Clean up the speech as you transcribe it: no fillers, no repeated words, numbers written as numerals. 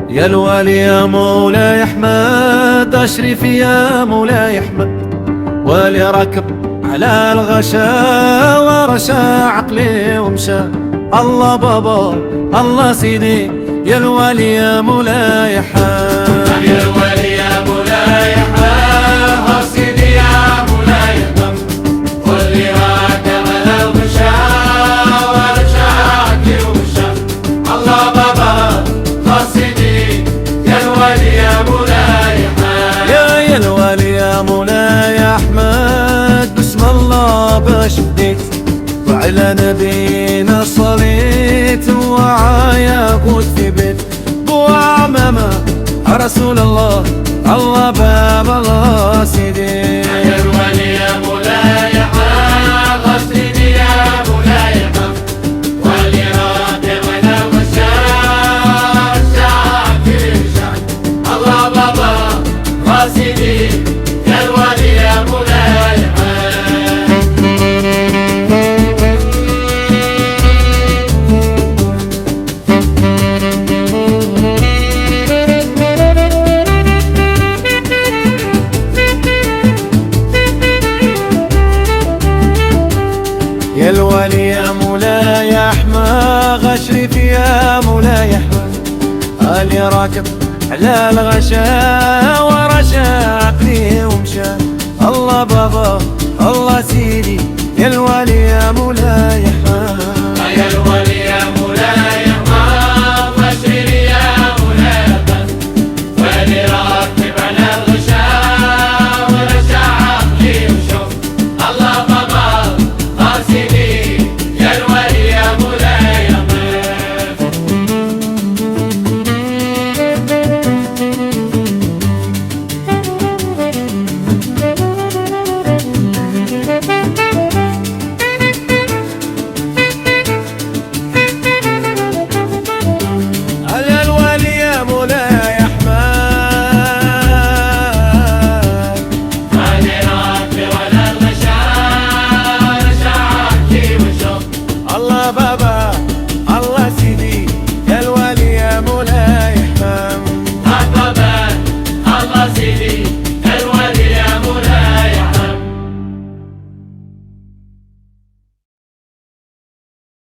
يا الوالي يا مولاي احمد، اشرف يا مولاي احمد، والي ركب على الغشا ورشا عقلي ومشى. الله بابا الله سيدي، يا الوالي يا مولاي احمد، يا الوالي يا مولاي احمد، سيدي يا مولاي احمد، واللي راكب على الغشا ورشا عقلي ومشى. الله بابا سيدي، يا الوالي يا مولاي احمد، يا الوالي يا مولاي احمد، بسم الله باش بديت، وعلى نبينا صليت، وعايا قلت في بيت بوعمامة رسول الله، الله باب الله سيدي. يا الوالي يا مولاي احمد، سيدي يا مولاي احمد، واللي راكب على الغشا ورشا عقلي ومشى. الله بابا سيدي، يا الوالي يا مولاي احمد. يا الوالي يا مولاي احمد، اشرف يا مولاي احمد، اللي راكب على الغشا ورشا عقلي ومشى. الله بابا الله سيدي،